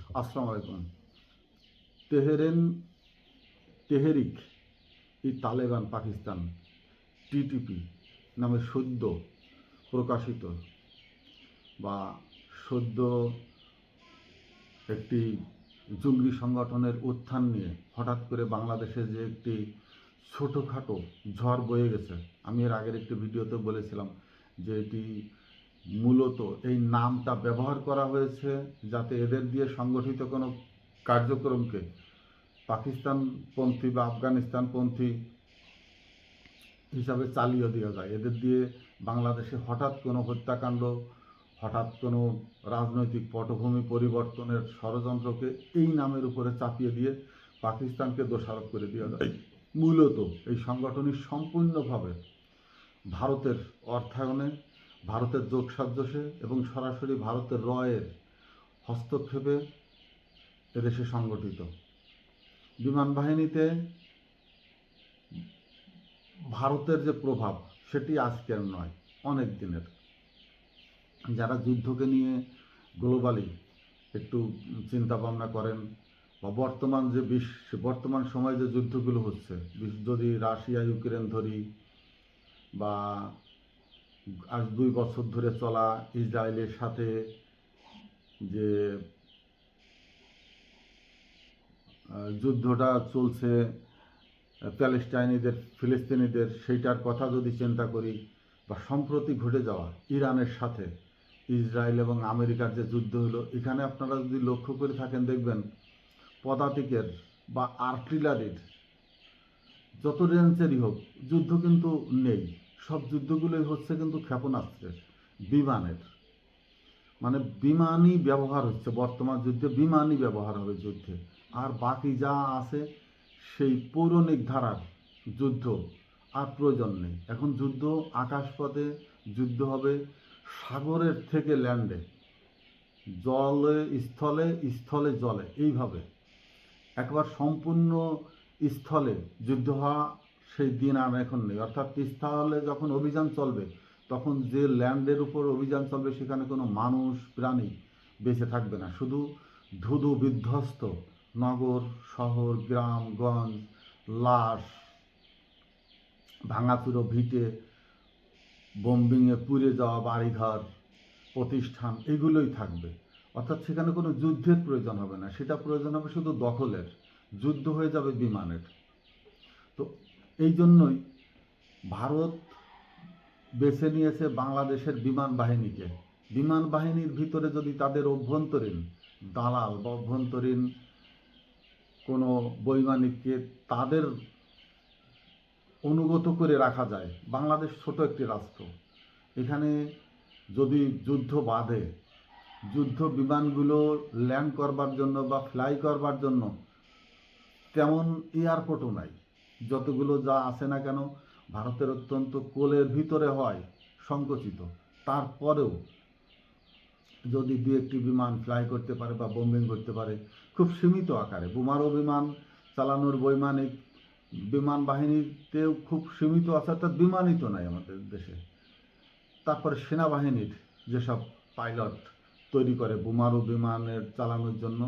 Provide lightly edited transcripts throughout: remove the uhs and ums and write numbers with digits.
আসসালামু আলাইকুম। তেহরেন তেহরিক ই তালেবান পাকিস্তান টিটিপি নামে সদ্য প্রকাশিত বা সদ্য একটি জঙ্গি সংগঠনের উত্থান নিয়ে হঠাৎ করে বাংলাদেশে যে একটি ছোটোখাটো ঝড় বয়ে গেছে। আমি এর আগের একটি ভিডিওতে বলেছিলাম যে এটি মূলত এই নামটা ব্যবহার করা হয়েছে যাতে এদের দিয়ে সংগঠিত কোনো কার্যক্রমকে পাকিস্তানপন্থী বা আফগানিস্তানপন্থী হিসাবে চালিয়ে দেওয়া যায়। এদের দিয়ে বাংলাদেশে হঠাৎ কোনো হত্যাকাণ্ড, হঠাৎ কোনো রাজনৈতিক পটভূমি পরিবর্তনের ষড়যন্ত্রকে এই নামের উপরে চাপিয়ে দিয়ে পাকিস্তানকে দোষারোপ করে দেওয়া যায়। মূলত এই সংগঠনই সম্পূর্ণভাবে ভারতের অর্থায়নে, ভারতের যোগসাজশে এবং সরাসরি ভারতের রয়ের হস্তক্ষেপে এদেশে সংগঠিত। বিমান বাহিনীতে ভারতের যে প্রভাব সেটি আজকের নয়, অনেক দিনের। যারা যুদ্ধকে নিয়ে গ্লোবালি একটু চিন্তা ভাবনা করেন বা বর্তমান সময়ে যে যুদ্ধগুলো হচ্ছে, যদি রাশিয়া ইউক্রেন ধরি বা আজ 2 বছর ধরে চলা ইসরায়েলের সাথে যে যুদ্ধটা চলছে ফিলিস্তিনিদের, সেইটার কথা যদি চিন্তা করি, বা সম্প্রতি ঘটে যাওয়া ইরানের সাথে ইসরায়েল এবং আমেরিকার যে যুদ্ধ হলো, এখানে আপনারা যদি লক্ষ্য করে থাকেন দেখবেন পদাতিকের বা আর্টিলারির যত রেঞ্জেরই হোক যুদ্ধ কিন্তু নেই। সব যুদ্ধগুলোই হচ্ছে কিন্তু ক্ষেপণাস্ত্রের, বিমানের, মানে বিমানই ব্যবহার হচ্ছে। বর্তমান যুদ্ধে বিমানই ব্যবহার হবে যুদ্ধে, আর বাকি যা আছে সেই পৌরাণিক ধারার যুদ্ধ আর প্রয়োজন নেই। এখন যুদ্ধ আকাশপথে, যুদ্ধ হবে সাগরের থেকে ল্যান্ডে, জলে স্থলে, স্থলে জলে, এইভাবে একবার সম্পূর্ণ স্থলে যুদ্ধ হওয়া সেই দিন আর এখন নেই। অর্থাৎ স্থলে যখন অভিযান চলবে তখন যে ল্যান্ডের উপর অভিযান চলবে সেখানে কোনো মানুষ প্রাণী বেঁচে থাকবে না, শুধু ধুধু বিধ্বস্ত নগর, শহর, গ্রামগঞ্জ, লাশ, ভাঙাচুরো ভিটে, বোম্বিংয়ে পুড়ে যাওয়া বাড়িঘর, প্রতিষ্ঠান, এগুলোই থাকবে। অর্থাৎ সেখানে কোনো যুদ্ধের প্রয়োজন হবে না, সেটা প্রয়োজন হবে শুধু দখলের। যুদ্ধ হয়ে যাবে বিমানের। তো এই জন্যই ভারত বেছে নিয়েছে বাংলাদেশের বিমান বাহিনীকে। বিমান বাহিনীর ভিতরে যদি তাদের অভ্যন্তরীণ দালাল বা অভ্যন্তরীণ কোনো বৈমানিককে তাদের অনুগত করে রাখা যায়। বাংলাদেশ ছোট একটি রাষ্ট্র, এখানে যদি যুদ্ধ বাধে, যুদ্ধ বিমানগুলো ল্যান্ড করবার জন্য বা ফ্লাই করবার জন্য তেমন এয়ারপোর্টও নাই। যতগুলো যা আছে না কেন ভারতের অত্যন্ত কোলের ভিতরে হয়, সংকুচিত। তারপরেও যদি দু একটি বিমান ফ্লাই করতে পারে বা বোম্বিং করতে পারে খুব সীমিত আকারে, বোমারু বিমান চালানোর বৈমানিক বিমান বাহিনীতেও খুব সীমিত আছে, অর্থাৎ বিমানই তো নাই আমাদের দেশে। তারপরে সেনাবাহিনীর যেসব পাইলট তৈরি করে বোমারু বিমানের চালানোর জন্য,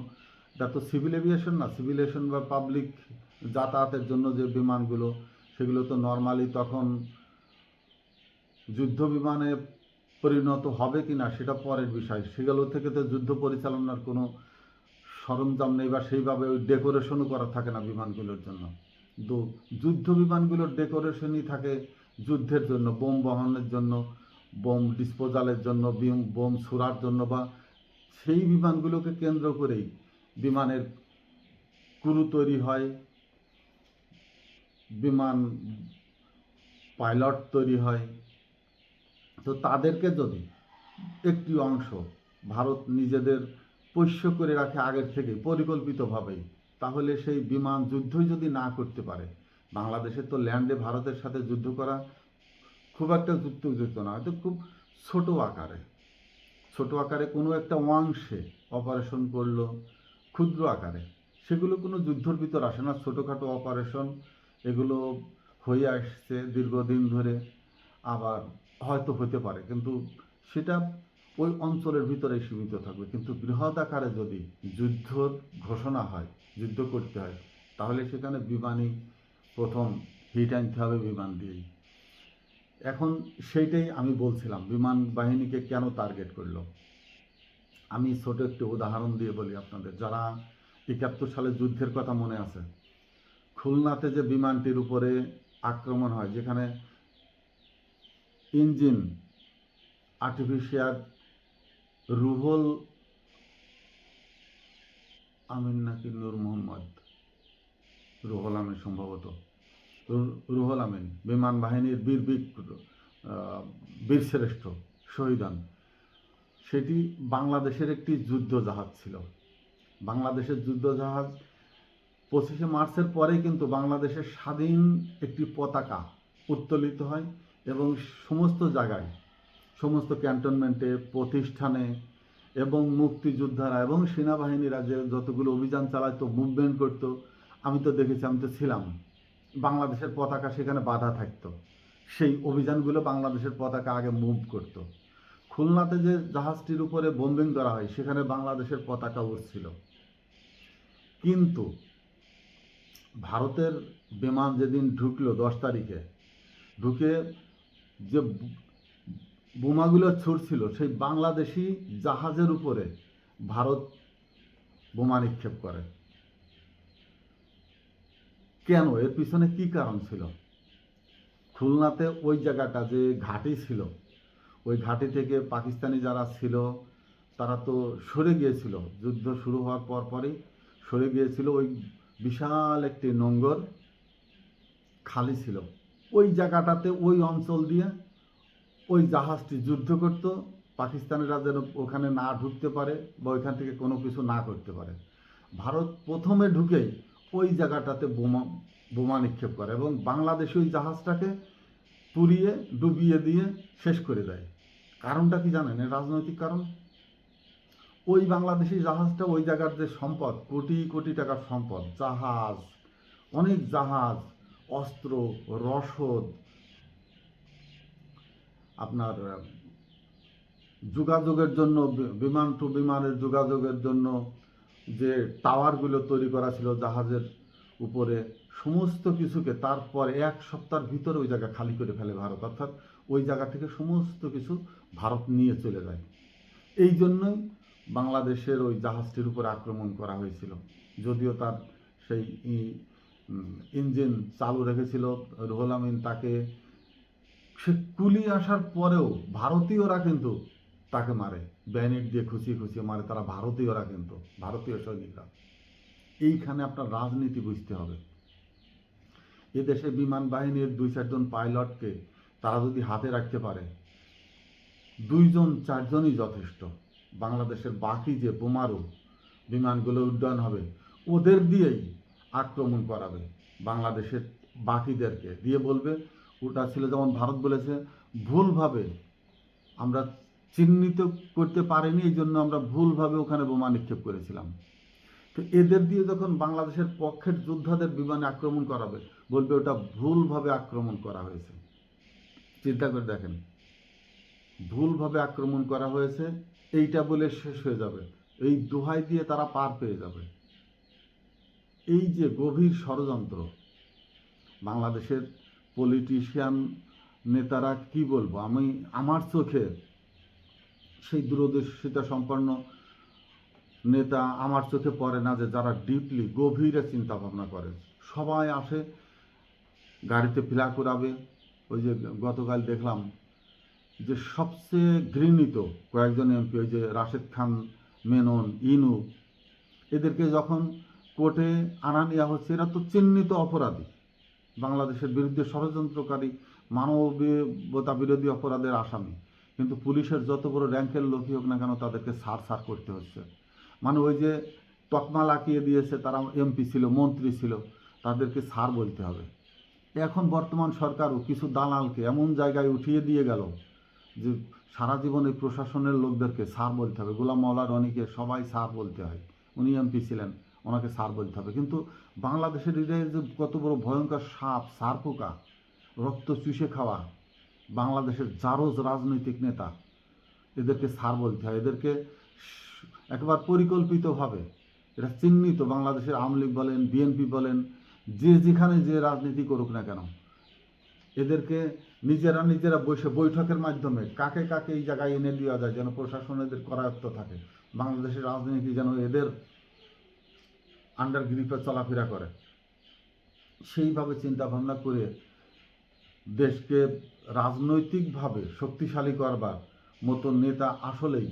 এটা তো সিভিল এভিয়েশন না, সিভিল এভিয়েশন বা পাবলিক যাতায়াতের জন্য যে বিমানগুলো, সেগুলো তো নর্মালি তখন যুদ্ধ বিমানে পরিণত হবে কি না সেটা পরের বিষয়। সেগুলো থেকে তো যুদ্ধ পরিচালনার কোনো সরঞ্জাম নেই বা সেইভাবে ওই ডেকোরেশনও করা থাকে না বিমানগুলোর জন্য। কিন্তু যুদ্ধ বিমানগুলোর ডেকোরেশনই থাকে যুদ্ধের জন্য, বোম বহনের জন্য, বোম ডিসপোজালের জন্য, বোম ছোড়ার জন্য, বা সেই বিমানগুলোকে কেন্দ্র করেই বিমানের ক্রু তৈরি হয়, বিমান পাইলট তৈরি হয়। তো তাদেরকে যদি একটি অংশ ভারত নিজেদের পোষ্য করে রাখে আগের থেকে পরিকল্পিতভাবেই, তাহলে সেই বিমান যুদ্ধই যদি না করতে পারে, বাংলাদেশের তো ল্যান্ডে ভারতের সাথে যুদ্ধ করা খুব একটা যুদ্ধযুক্ত না, হয়তো খুব ছোট আকারে কোনো একটা অংশে অপারেশন করলো, ক্ষুদ্র আকারে, সেগুলো কোনো যুদ্ধর ভিতর আসে না। ছোটোখাটো অপারেশন এগুলো হয়ে আসছে দীর্ঘদিন ধরে, আবার হয়তো হতে পারে, কিন্তু সেটা ওই অঞ্চলের ভিতরে সীমিত থাকবে। কিন্তু বৃহৎ আকারে যদি যুদ্ধর ঘোষণা হয়, যুদ্ধ করতে হয়, তাহলে সেখানে বিমানই প্রথম হিট আনতে হবে, বিমান দিয়েই। এখন সেইটাই আমি বলছিলাম, বিমান বাহিনীকে কেন টার্গেট করলো। আমি ছোট একটি উদাহরণ দিয়ে বলি আপনাদের, যারা ৭১ সালে যুদ্ধের কথা মনে আছে, খুলনাতে যে বিমানটির উপরে আক্রমণ হয়, যেখানে ইঞ্জিন আর্টিফিশিয়াল রুহুল আমিন নাকি নূর মোহাম্মদ, রুহুল আমিন সম্ভবত, রুহুল আমিন বিমান বাহিনীর বীরশ্রেষ্ঠ শহীদ হন। সেটি বাংলাদেশের একটি যুদ্ধ জাহাজ ছিল। বাংলাদেশের যুদ্ধ জাহাজ 25শে মার্চের পরেই কিন্তু বাংলাদেশের স্বাধীন একটি পতাকা উত্তোলিত হয় এবং সমস্ত জায়গায়, সমস্ত ক্যান্টনমেন্টে, প্রতিষ্ঠানে এবং মুক্তিযোদ্ধারা এবং সেনাবাহিনীরা যে যতগুলো অভিযান চালাতো, মুভমেন্ট করতো, আমি তো দেখেছি, আমি তো ছিলাম, বাংলাদেশের পতাকা সেখানে বাধা থাকতো। সেই অভিযানগুলো বাংলাদেশের পতাকা আগে মুভ করত। খুলনাতে যে জাহাজটির উপরে বোম্বিং করা হয়, সেখানে বাংলাদেশের পতাকা উড়ছিল। কিন্তু ভারতের বিমান যেদিন ঢুকলো 10 তারিখে, ঢুকে যে বোমাগুলো ছুটছিল, সেই বাংলাদেশি জাহাজের উপরে ভারত বোমা নিক্ষেপ করে। কেন? এর পিছনে কি কারণ ছিল? খুলনাতে ওই জায়গাটা যে ঘাঁটি ছিল, ওই ঘাঁটি থেকে পাকিস্তানি যারা ছিল তারা তো সরে গিয়েছিল, যুদ্ধ শুরু হওয়ার পরই সরে গিয়েছিল। ওই বিশাল একটি নোঙ্গর খালি ছিল, ওই জায়গাটাতে, ওই অঞ্চল দিয়ে ওই জাহাজটি যুদ্ধ করত, পাকিস্তানিরা যেন ওখানে না ঢুকতে পারে বা ওইখান থেকে কোনো কিছু না করতে পারে। ভারত প্রথমে ঢুকেই ওই জায়গাটাতে বোমা নিক্ষেপ করে এবং বাংলাদেশ ওই জাহাজটাকে পুড়িয়ে ডুবিয়ে দিয়ে শেষ করে দেয়। কারণটা কি জানেন? রাজনৈতিক কারণ। ওই বাংলাদেশি জাহাজটা, ওই জায়গার যে সম্পদ, কোটি কোটি টাকার সম্পদ, জাহাজ, অনেক জাহাজ, অস্ত্র, রসদ, আপনার যোগাযোগের জন্য, বিমান টু বিমানের যোগাযোগের জন্য যে টাওয়ারগুলো তৈরি করা ছিল জাহাজের উপরে, সমস্ত কিছুকে তারপর 1 সপ্তাহের ভিতরে ওই জায়গা খালি করে ফেলে ভারত। অর্থাৎ ওই জায়গা থেকে সমস্ত কিছু ভারত নিয়ে চলে যায়। এই জন্যই বাংলাদেশের ওই জাহাজটির উপরে আক্রমণ করা হয়েছিল। যদিও তার সেই ইঞ্জিন চালু রেখেছিল রুহুল আমিন, তাকে সে কুলি আসার পরেও ভারতীয়রা কিন্তু তাকে মারে, ব্যানেট দিয়ে খুঁচিয়ে খুঁচিয়ে মারে তারা, ভারতীয়রা কিন্তু, ভারতীয় সৈনিকরা। এইখানে আপনার রাজনীতি বুঝতে হবে। এদেশে বিমান বাহিনীর 2-4 জন পাইলটকে তারা যদি হাতে রাখতে পারে, 2-4 জনই যথেষ্ট। বাংলাদেশের বাকি যে বোমারু বিমানগুলো উড্ডয়ন হবে, ওদের দিয়েই আক্রমণ করাবে বাংলাদেশের বাকিদেরকে দিয়ে, বলবে ওটা ছিল, যেমন ভারত বলেছে ভুলভাবে আমরা চিহ্নিত করতে পারিনি, এই জন্য আমরা ভুলভাবে ওখানে বোমা নিক্ষেপ করেছিলাম। তো এদের দিয়ে যখন বাংলাদেশের পক্ষের যোদ্ধাদের বিমানে আক্রমণ করাবে, বলবে ওটা ভুলভাবে আক্রমণ করা হয়েছে। চিন্তা করে দেখেন, ভুলভাবে আক্রমণ করা হয়েছে এইটা বলে শেষ হয়ে যাবে, এই দোহাই দিয়ে তারা পার পেয়ে যাবে। এই যে গভীর ষড়যন্ত্র, বাংলাদেশের পলিটিশিয়ান নেতারা, কি বলবো আমি, আমার চোখে সেই দূরদর্শিতা সম্পন্ন নেতা আমার চোখে পড়ে না, যে যারা ডিপলি, গভীরে চিন্তা ভাবনা করে। সবাই আসে গাড়িতে ফিলা করাবে। ওই যে গতকাল দেখলাম যে সবচেয়ে ঘৃণিত কয়েকজন এমপি, ওই যে রাশেদ খান মেনন, ইনু, এদেরকে যখন কোর্টে আনা নেওয়া হচ্ছে, এরা তো চিহ্নিত অপরাধী, বাংলাদেশের বিরুদ্ধে ষড়যন্ত্রকারী, মানবতা বিরোধী অপরাধের আসামি। কিন্তু পুলিশের যত বড় র্যাঙ্কের লোকই হোক না কেন, তাদেরকে ছাড় করতে হচ্ছে। মানে ওই যে তকমা লাগিয়ে দিয়েছে, তারা এমপি ছিল, মন্ত্রী ছিল, তাদেরকে ছাড় বলতে হবে। এখন বর্তমান সরকারও কিছু দালালকে এমন জায়গায় উঠিয়ে দিয়ে গেল যে সারা জীবন এই প্রশাসনের লোকদেরকে স্যার বলতে হবে। গোলাম মাওলা রনিকে সবাই স্যার বলতে হয়, উনি এমপি ছিলেন, ওনাকে স্যার বলতে হবে। কিন্তু বাংলাদেশের হৃদয়ে যে কত বড় ভয়ঙ্কর সাপ, সার পোকা, রক্ত চুষে খাওয়া বাংলাদেশের জারজ রাজনৈতিক নেতা, এদেরকে স্যার বলতে হয়, এদেরকে একেবারে পরিকল্পিতভাবে এটা চিহ্নিত। বাংলাদেশের আওয়ামী লীগ বলেন, বিএনপি বলেন, যে যেখানে যে রাজনীতি করুক না কেন, এদেরকে নিজেরা বসে বৈঠকের মাধ্যমে কাকে কাকে এই জায়গায় এনে দেওয়া যায় যেন প্রশাসন এদের করায়ত্ত থাকে, বাংলাদেশের রাজনীতি যেন এদের আন্ডার গ্রিপে চলাফেরা করে, সেইভাবে চিন্তা ভাবনা করে দেশকে রাজনৈতিকভাবে শক্তিশালী করবার মতো নেতা আসলেই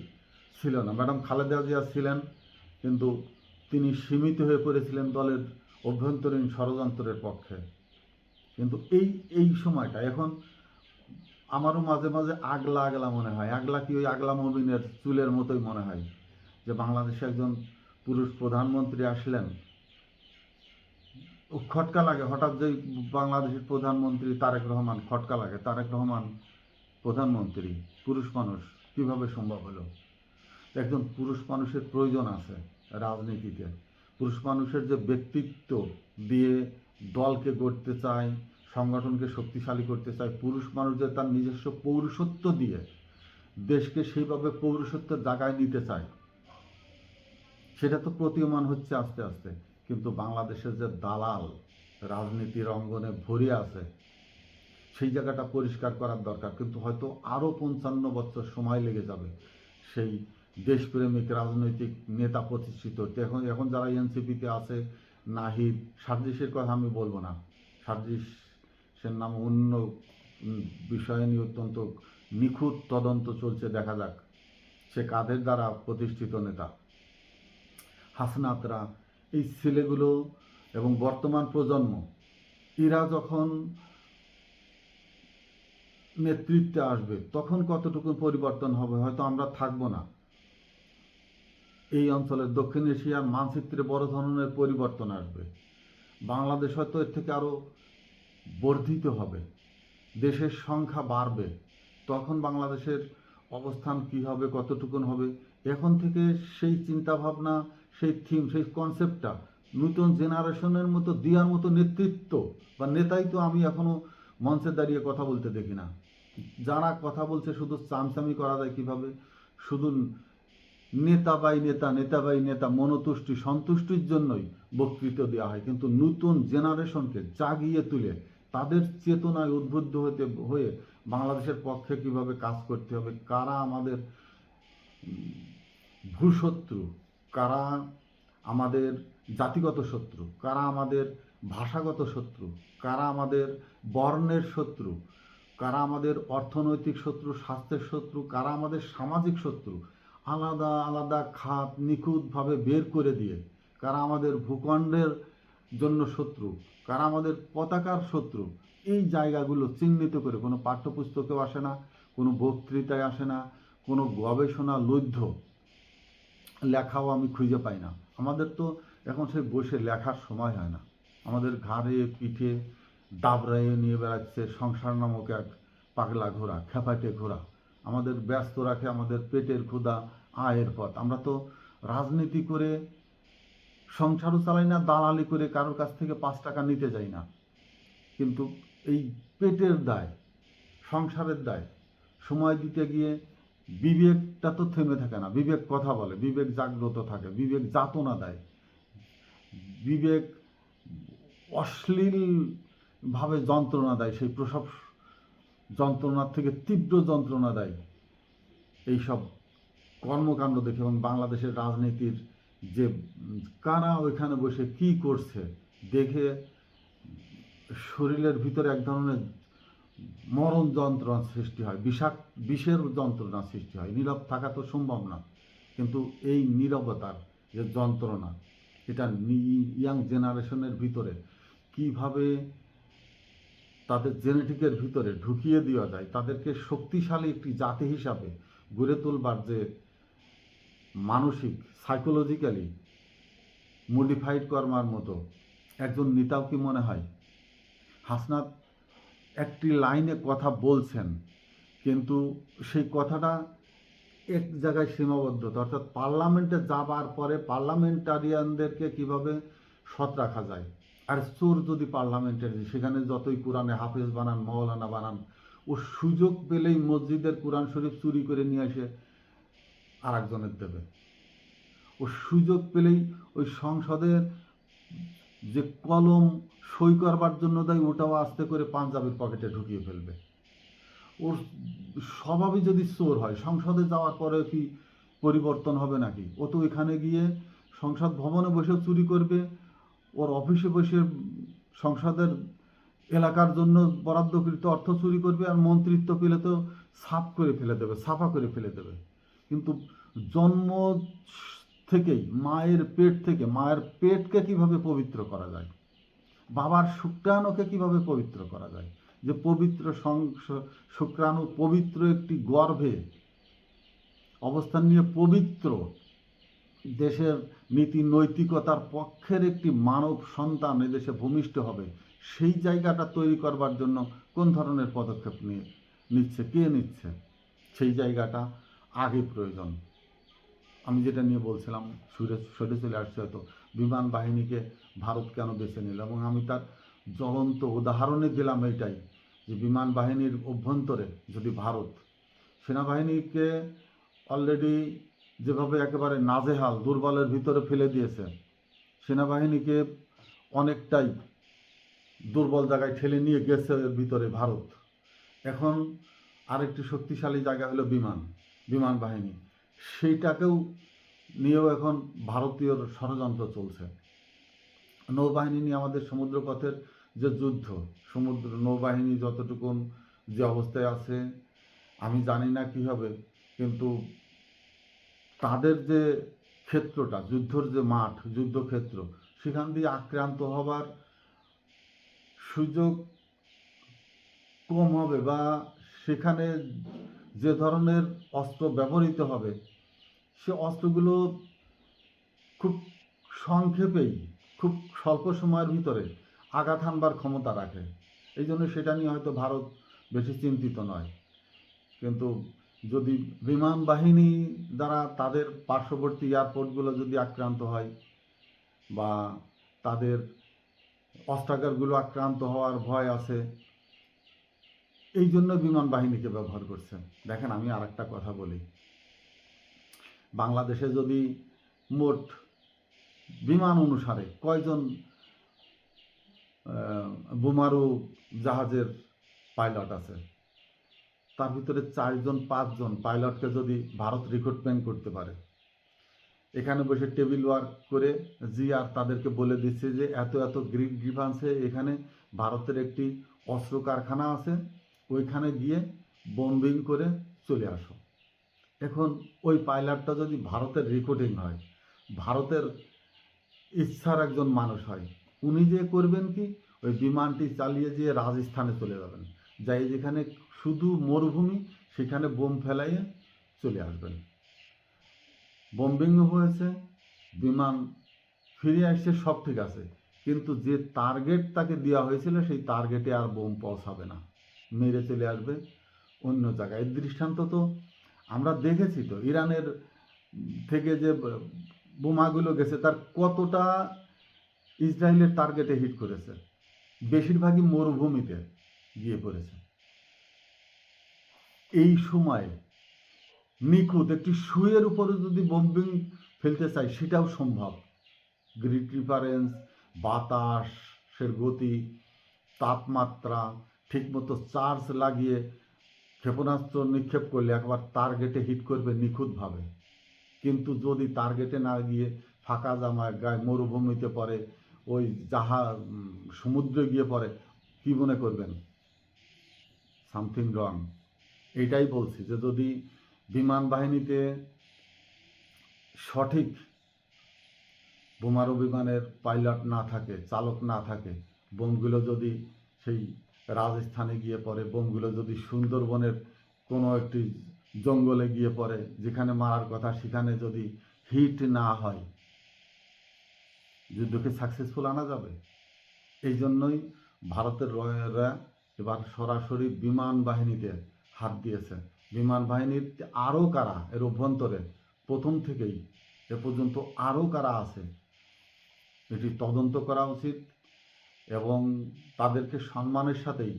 ছিল না। ম্যাডাম খালেদা জিয়া ছিলেন, কিন্তু তিনি সীমিত হয়ে পড়েছিলেন দলের অভ্যন্তরীণ ষড়যন্ত্রের পক্ষে। কিন্তু এই সময়টা এখন আমারও মাঝে মাঝে আগলা আগলা মনে হয়। আগলা কি ওই আগলা মবিনের চুলের মতোই মনে হয় যে বাংলাদেশে একজন পুরুষ প্রধানমন্ত্রী আসলেন, খটকা লাগে হঠাৎ যে বাংলাদেশের প্রধানমন্ত্রী তারেক রহমান, খটকা লাগে। তারেক রহমান প্রধানমন্ত্রী, পুরুষ মানুষ, কিভাবে সম্ভব হলো? একজন পুরুষ মানুষের প্রয়োজন আছে রাজনীতিতে। পুরুষ মানুষের যে ব্যক্তিত্ব দিয়ে দলকে গড়তে চায়, সংগঠনকে শক্তিশালী করতে চায়, পুরুষ মানুষ যে তার নিজস্ব পৌরুষত্ব দিয়ে দেশকে সেইভাবে পৌরুষত্বের জায়গায় নিতে চায়, সেটা তো প্রতীয়মান হচ্ছে আস্তে আস্তে। কিন্তু বাংলাদেশের যে দালাল রাজনীতির অঙ্গনে ভরে আছে, সেই জায়গাটা পরিষ্কার করার দরকার। কিন্তু হয়তো আরও 55 বছর সময় লেগে যাবে সেই দেশপ্রেমিক রাজনৈতিক নেতা প্রতিষ্ঠিত হতে। এখন যারা এনসিপিতে আছে, নাহিদ, সার্জিসের কথা আমি বলবো না, সার্জিসের নাম অন্য বিষয় নিয়ে অত্যন্ত নিখুঁত তদন্ত চলছে, দেখা যাক সে কাদের দ্বারা প্রতিষ্ঠিত নেতা। হাসনাতরা, এই ছেলেগুলো এবং বর্তমান প্রজন্ম, এরা যখন নেতৃত্বে আসবে তখন কতটুকু পরিবর্তন হবে হয়তো আমরা থাকবো না। এই অঞ্চলের দক্ষিণ এশিয়ার মানচিত্রে বড় ধরনের পরিবর্তন আসবে। বাংলাদেশ হয়তো এর থেকে আরও বর্ধিত হবে, দেশের সংখ্যা বাড়বে। তখন বাংলাদেশের অবস্থান কী হবে, কতটুকুন হবে, এখন থেকে সেই চিন্তাভাবনা, সেই থিম, সেই কনসেপ্টটা নতুন জেনারেশনের মতো দেওয়ার মতো নেতৃত্ব বা নেতাই তো আমি এখনও মঞ্চে দাঁড়িয়ে কথা বলতে দেখি না। যারা কথা বলছে শুধু চামচামি করা যায় কীভাবে, শুধু নেতা বাই নেতা, নেতা বাই নেতা, মনোতুষ্টি সন্তুষ্টির জন্যই বক্তৃতা দেওয়া হয়। কিন্তু নতুন জেনারেশনকে জাগিয়ে তুলে তাদের চেতনায় উদ্বুদ্ধ হয়ে বাংলাদেশের পক্ষে কিভাবে কাজ করতে হবে, কারা আমাদের ভূশত্রু, কারা আমাদের জাতিগত শত্রু, কারা আমাদের ভাষাগত শত্রু, কারা আমাদের বর্ণের শত্রু, কারা আমাদের অর্থনৈতিক শত্রু, স্বাস্থ্যের শত্রু, কারা আমাদের সামাজিক শত্রু, আলাদা আলাদা খাত নিখুঁতভাবে বের করে দিয়ে কারা আমাদের ভূখণ্ডের জন্য শত্রু, কারা আমাদের পতাকার শত্রু, এই জায়গাগুলো চিহ্নিত করে কোনো পাঠ্যপুস্তকেও আসে না, কোনো বক্তৃতায় আসে না, কোনো গবেষণা লব্ধ লেখাও আমি খুঁজে পাই না। আমাদের তো এখন সেই বসে লেখার সময় হয় না। আমাদের ঘাড়ে পিঠে দাবড়াইয়ে নিয়ে বেড়াচ্ছে সংসার নামক এক পাগলা ঘোড়া, খেপাটে ঘোড়া। আমাদের ব্যস্ত রাখে আমাদের পেটের ক্ষুধা, আয়ের পথ। আমরা তো রাজনীতি করে সংসারও চালাই না, দালালি করে কারোর কাছ থেকে 5 টাকা নিতে যাই না। কিন্তু এই পেটের দায়, সংসারের দায় সময় দিতে গিয়ে বিবেকটা তো থেমে থাকে না। বিবেক কথা বলে, বিবেক জাগ্রত থাকে, বিবেক যাতনা দেয়, বিবেক অশ্লীলভাবে যন্ত্রণা দেয়, সেই প্রসব যন্ত্রণার থেকে তীব্র যন্ত্রণা দেয় এইসব কর্মকাণ্ড দেখে। এবং বাংলাদেশের রাজনীতির যে কারা ওইখানে বসে কি করছে দেখে শরীরের ভিতরে এক ধরনের মরণ যন্ত্রণা সৃষ্টি হয়, বিষের যন্ত্রণা সৃষ্টি হয়। নীরব থাকা তো সম্ভব না, কিন্তু এই নীরবতার যে যন্ত্রণা, এটা ইয়াং জেনারেশনের ভিতরে কিভাবে তাদের জেনেটিকের ভিতরে ঢুকিয়ে দেওয়া যায়, তাদেরকে শক্তিশালী একটি জাতি হিসাবে গড়ে তোলবার যে মানসিক সাইকোলজিক্যালি মডিফাইড করবার মতো একজন নেতাও কি মনে হয়? হাসনাত একটি লাইনে কথা বলছেন, কিন্তু সেই কথাটা এক জায়গায় সীমাবদ্ধতা, অর্থাৎ পার্লামেন্টে যাবার পরে পার্লামেন্টারিয়ানদেরকে কিভাবে সৎ রাখা যায়। আর চোর যদি পার্লামেন্টারি, সেখানে যতই কোরআনে হাফেজ বানান, মৌলানা বানান, ও সুযোগ পেলেই মসজিদের কোরআন শরীফ চুরি করে নিয়ে এসে আর একজনের দেবে। ও সুযোগ পেলেই ওই সংসদের যে কলম সই করবার জন্য দেয় ওটাও আস্তে করে পাঞ্জাবির পকেটে ঢুকিয়ে ফেলবে। ওর স্বভাবই যদি চোর হয়, সংসদে যাওয়ার পরে কি পরিবর্তন হবে নাকি? ও তো এখানে গিয়ে সংসদ ভবনে বসে চুরি করবে, ওর অফিসে বসে সংসদের এলাকার জন্য বরাদ্দকৃত অর্থ চুরি করবে, আর মন্ত্রিত্ব পেলে তো সাফ করে ফেলে দেবে, সাফা করে ফেলে দেবে। কিন্তু জন্ম থেকেই মায়ের পেট থেকে, মায়ের পেটকে কিভাবে পবিত্র করা যায়, বাবার শুক্রাণুকে কিভাবে পবিত্র করা যায়, যে পবিত্র শুক্রাণু পবিত্র একটি গর্ভে অবস্থান নিয়ে পবিত্র দেশের নীতি নৈতিকতার পক্ষের একটি মানব সন্তান এদেশে ভূমিষ্ঠ হবে, সেই জায়গাটা তৈরি করবার জন্য কোন ধরনের পদক্ষেপ নিচ্ছে, কে নিচ্ছে, সেই জায়গাটা আগে প্রয়োজন। আমি যেটা নিয়ে বলছিলাম সরে চলে আসছে হয়তো, বিমান বাহিনীকে ভারত কেন বেছে নিল, এবং আমি তার জ্বলন্ত উদাহরণে দিলাম এইটাই, যে বিমান বাহিনীর অভ্যন্তরে যদি ভারত সেনাবাহিনীকে অলরেডি যেভাবে একেবারে নাজেহাল দুর্বলের ভিতরে ফেলে দিয়েছে, সেনাবাহিনীকে অনেকটাই দুর্বল জায়গায় ঠেলে নিয়ে গেছে এর ভিতরে ভারত। এখন আরেকটি শক্তিশালী জায়গা হলো বিমান বাহিনী, সেইটাকেও নিয়েও এখন ভারতীয় ষড়যন্ত্র চলছে। নৌবাহিনী নিয়ে আমাদের সমুদ্রপথের যে যুদ্ধ, সমুদ্র নৌবাহিনী যতটুকুন যে অবস্থায় আছে আমি জানি না কী হবে, কিন্তু তাদের যে ক্ষেত্রটা, যুদ্ধর যে মাঠ, যুদ্ধক্ষেত্র, সেখান দিয়ে আক্রান্ত হবার সুযোগ কম হবে, বা সেখানে যে ধরনের অস্ত্র ব্যবহৃত হবে সে অস্ত্রগুলো খুব সংক্ষেপেই, খুব স্বল্প সময়ের ভিতরে আঘাত হানবার ক্ষমতা রাখে। এই জন্য সেটা নিয়ে হয়তো ভারত বেশি চিন্তিত নয়। কিন্তু যদি বিমান বাহিনী দ্বারা তাদের পার্শ্ববর্তী এয়ারপোর্টগুলো যদি আক্রান্ত হয়, বা তাদের অস্ত্রাগারগুলো আক্রান্ত হওয়ার ভয় আছে, এই জন্য বিমান বাহিনীকে ব্যবহার করছে। দেখেন, আমি আর একটা কথা বলি, বাংলাদেশে যদি মোট বিমান অনুসারে কয়জন বোমারু জাহাজের পাইলট আছে, তার ভিতরে 4-5জন পাইলটকে যদি ভারত রিক্রুটমেন্ট করতে পারে, এখানে বসে টেবিল ওয়ার্ক করে আর তাদেরকে বলে দিচ্ছে যে এত এত গ্রিভান্সে এখানে ভারতের একটি অস্ত্র কারখানা আছে, ওইখানে গিয়ে বম্বিং করে চলে আসো। এখন ওই পাইলটটা যদি ভারতের রিক্রুটিং হয়, ভারতের ইচ্ছার একজন মানুষ হয়, উনি যে করবেন কি, ওই বিমানটি চালিয়ে যেয়ে রাজস্থানে চলে যাবেন, যাই যেখানে শুধু মরুভূমি, সেখানে বোম ফেলাইয়ে চলে আসবেন। বম্বিংও হয়েছে, বিমান ফিরে আসছে, সব ঠিক আছে, কিন্তু যে টার্গেট তাকে দেওয়া হয়েছিল সেই টার্গেটে আর বোম পৌঁছাবে না, মেরে চলে আসবে অন্য জায়গায়। এই দৃষ্টান্ত তো আমরা দেখেছি, তো ইরানের থেকে যে বোমাগুলো গেছে তার কতটা ইসরায়েলের টার্গেটে হিট করেছে, বেশিরভাগই মরুভূমিতে গিয়ে পড়েছে। এই সময় নিখুঁত একটি সুয়ের উপরে যদি বম্বিং ফেলতে চাই সেটাও সম্ভব। গ্রিড রিফারেন্স, বাতাসের গতি, তাপমাত্রা, ঠিকমতো চার্জ লাগিয়ে ক্ষেপণাস্ত্র নিক্ষেপ করলে একবার টার্গেটে হিট করবে নিখুঁতভাবে। কিন্তু যদি টার্গেটে না গিয়ে ফাঁকা জামায় গায়ে মরুভূমিতে পড়ে, ওই সমুদ্রে গিয়ে পড়ে, কি মনে করবেন? Something wrong. এটাই বলছি যে যদি বিমান বাহিনীতে সঠিক বোমারু বিমানের পাইলট না থাকে, চালক না থাকে, বোমগুলো যদি সেই রাজস্থানে গিয়ে পড়ে, বোমগুলো যদি সুন্দরবনের কোনো একটি জঙ্গলে গিয়ে পড়ে, যেখানে মারার কথা সেখানে যদি হিট না হয়, যুদ্ধকে সাকসেসফুল আনা যাবে? এই জন্যই ভারতের রয়েরা এবার সরাসরি বিমান বাহিনীতে হাত দিয়েছে। বিমান বাহিনীর আরও কারা এর অভ্যন্তরে প্রথম থেকেই এ পর্যন্ত আরও কারা আছে এটি তদন্ত করা উচিত, এবং তাদেরকে সম্মানের সাথেই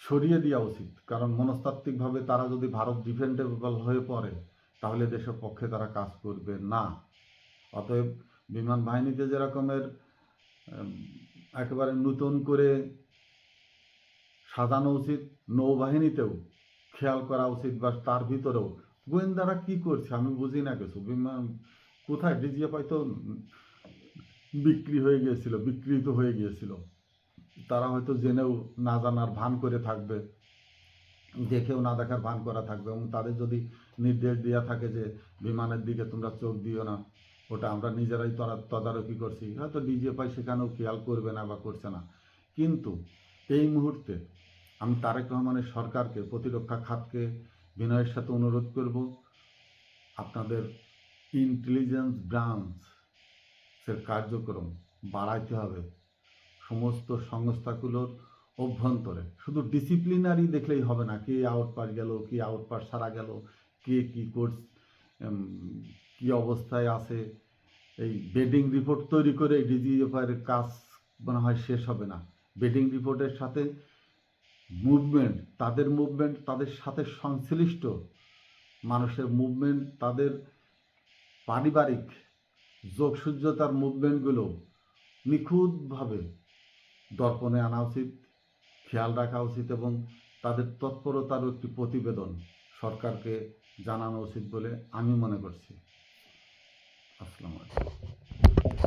সরিয়ে দেওয়া উচিত। কারণ মনস্তাত্ত্বিকভাবে তারা যদি ভারত ডিফেন্ডেবল হয়ে পড়ে, তাহলে দেশের পক্ষে তারা কাজ করবে না। অতএব বিমান বাহিনীতে যে রকমের একেবারে নতুন করে সাজানো উচিত, নৌবাহিনীতেও খেয়াল করা উচিত, বা তার ভিতরেও গোয়েন্দারা কি করছে আমি বুঝি না কিছু। বিমান কোথায় ডিজিএফআই তো বিকৃত হয়ে গিয়েছিল। তারা হয়তো জেনেও না জানার ভান করে থাকবে, দেখেও না দেখার ভান করা থাকবে, এবং তাদের যদি নির্দেশ দেওয়া থাকে যে বিমানের দিকে তোমরা চোখ দিও না, ওটা আমরা নিজেরাই তদারকি করছি, হয়তো ডিজিএফআই সেখানেও খেয়াল করবে না বা করছে না। কিন্তু এই মুহূর্তে আমি তারেক রহমানের সরকারকে, প্রতিরক্ষা খাতকে বিনয়ের সাথে অনুরোধ করব, আপনাদের ইন্টেলিজেন্স ব্রাঞ্চের কার্যক্রম বাড়াইতে হবে সমস্ত সংস্থাগুলোর অভ্যন্তরে। শুধু ডিসিপ্লিনারি দেখলেই হবে না, কে আউটপাস গেল, কে আউটপাস ছাড়া গেল, কে কী কোর্স কী অবস্থায় আছে, এই বেডিং রিপোর্ট তৈরি করে ডিজিএফআইয়ের কাজ মনে হয় শেষ হবে না। বেডিং রিপোর্টের সাথে মুভমেন্ট, তাদের সাথে সংশ্লিষ্ট মানুষের মুভমেন্ট, তাদের পারিবারিক যোগসূজ্যতার মুভমেন্টগুলো নিখুঁতভাবে দর্পণে আনা উচিত, খেয়াল রাখা উচিত, এবং তাদের তৎপরতারও একটি প্রতিবেদন সরকারকে জানানো উচিত বলে আমি মনে করছি। আসসালামু আলাইকুম।